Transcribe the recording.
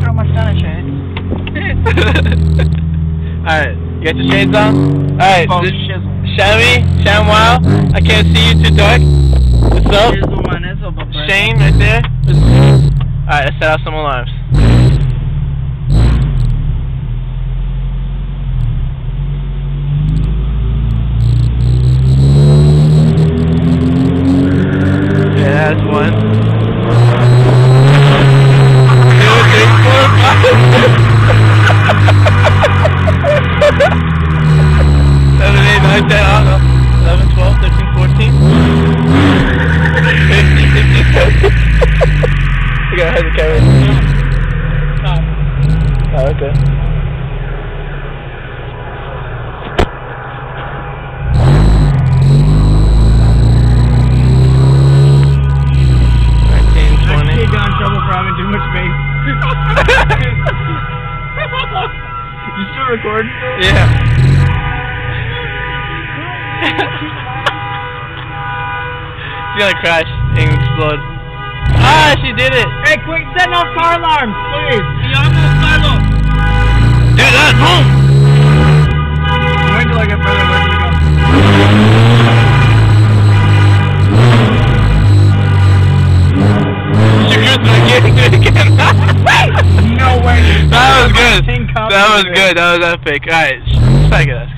throw my stunner shades. Alright, you got your shades on? Alright, Sham Wow, I can't see you too dark. What's up? Shane, right there. Alright, let's set off some alarms. Yeah, that's 1, 2, 3, 4, 5. 7, 8, 9, 10, I don't know. 11, 12, 13, 14. 50, 57. You gotta have the camera. Oh, okay. He got in trouble for having too much space. You still recording? Yeah. She's gonna crash and explode. Ah, she did it! Hey, quick, setting off car alarms, please! Dude, that's boom! Wait till I get further away from the gun. No way! That was good! That was good, that was epic. Alright, let's back it up.